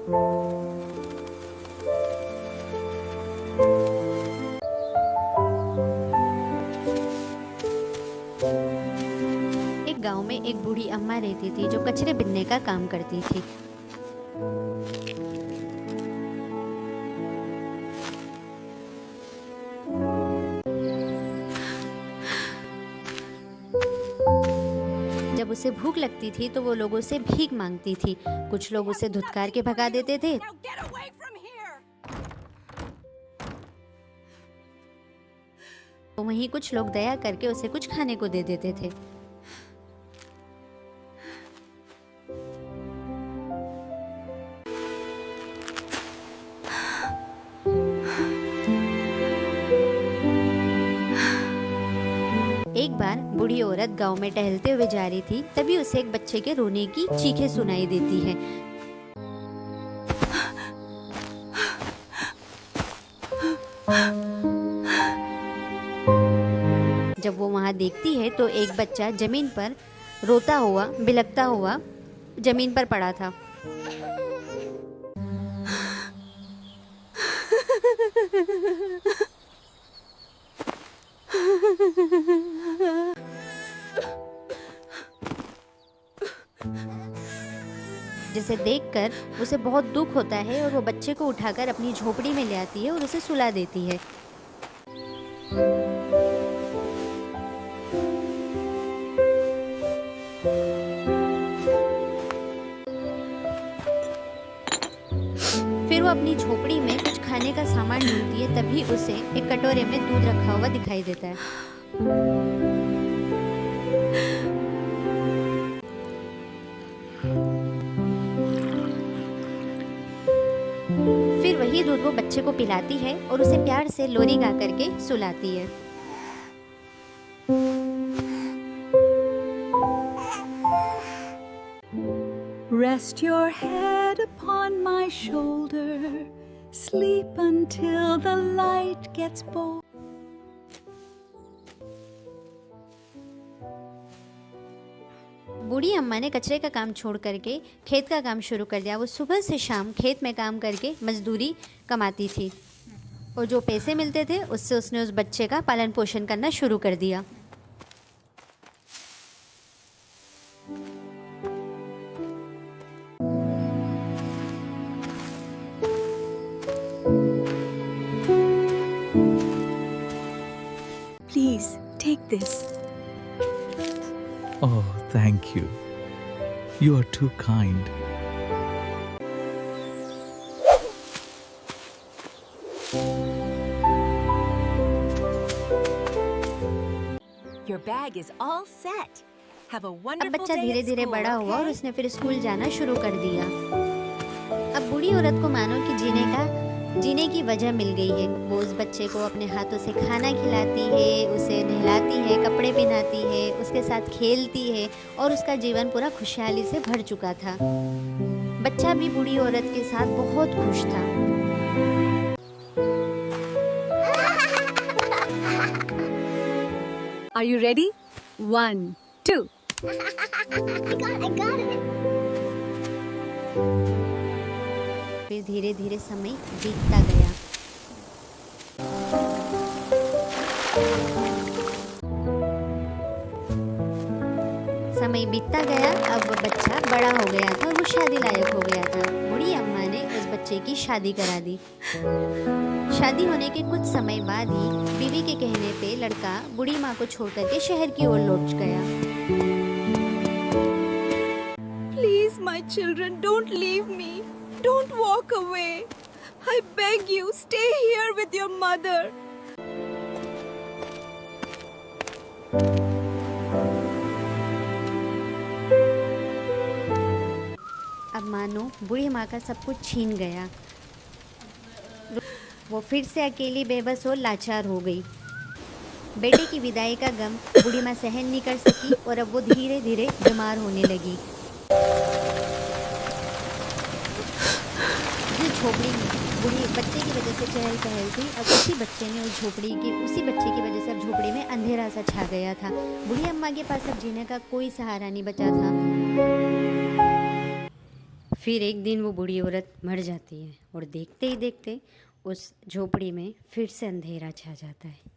एक गांव में एक बूढ़ी अम्मा रहती थी जो कचरे बिनने का काम करती थी। जब उसे भूख लगती थी तो वो लोगों से भीख मांगती थी। कुछ लोग उसे धुतकार के भगा देते थे तो वहीं कुछ लोग दया करके उसे कुछ खाने को दे देते थे। एक बार बूढ़ी औरत गांव में टहलते हुए जा रही थी, तभी उसे एक बच्चे के रोने की चीखें सुनाई देती है। जब वो वहां देखती है तो एक बच्चा जमीन पर रोता हुआ बिलखता हुआ जमीन पर पड़ा था। जिसे देखकर उसे बहुत दुख होता है और वो बच्चे को उठाकर अपनी झोपड़ी में ले आती है और उसे सुला देती है। फिर वो अपनी झोपड़ी में कुछ खाने का सामान ढूंढती है, तभी उसे एक कटोरे में दूध रखा हुआ दिखाई देता है। फिर वही दूध वो बच्चे को पिलाती है और उसे प्यार से लोरी गा करके सुलाती है। Rest your head upon my shoulder, sleep until the light gets bold. बूढ़ी अम्मा ने कचरे का काम छोड़ करके खेत का काम शुरू कर दिया। वो सुबह से शाम खेत में काम करके मजदूरी कमाती थी और जो पैसे मिलते थे उससे उसने उस बच्चे का पालन पोषण करना शुरू कर दिया। Please take this. Oh, thank you. You are too kind. Your bag is all set. Have a अब wonderful बच्चा day धीरे at धीरे school, बड़ा हुआ और okay? उसने फिर स्कूल जाना शुरू कर दिया। अब बूढ़ी औरत को मानो कि जीने की वजह मिल गई है। वो उस बच्चे को अपने हाथों से खाना खिलाती है, उसे नहलाती है, कपड़े पहनाती है, उसके साथ खेलती है और उसका जीवन पूरा खुशहाली से भर चुका था। बच्चा भी बूढ़ी औरत के साथ बहुत खुश था। Are you ready? 1, 2. I got it. फिर धीरे धीरे समय बीतता गया। समय बीतता गया। अब वो बच्चा बड़ा हो गया था और वो शादी लायक हो गया था। बूढ़ी अम्मा ने उस बच्चे की शादी करा दी। शादी होने के कुछ समय बाद ही बीवी के कहने पे लड़का बूढ़ी माँ को छोड़कर के शहर की ओर लौट गया। Please, my children, don't leave me. Don't walk away. I beg you, stay here with your mother. अब मानो बूढ़ी माँ का सब कुछ छीन गया। वो फिर से अकेली, बेबस और लाचार हो गई। बेटे की विदाई का गम बूढ़ी माँ सहन नहीं कर सकी और अब वो धीरे धीरे बीमार होने लगी। जिस झोपड़ी में बूढ़ी बच्चे की वजह से चहल पहल थी, अब उसी बच्चे की वजह से अब झोपड़ी में अंधेरा सा छा गया था। बूढ़ी अम्मा के पास अब जीने का कोई सहारा नहीं बचा था। फिर एक दिन वो बूढ़ी औरत मर जाती है और देखते ही देखते उस झोपड़ी में फिर से अंधेरा छा जाता है।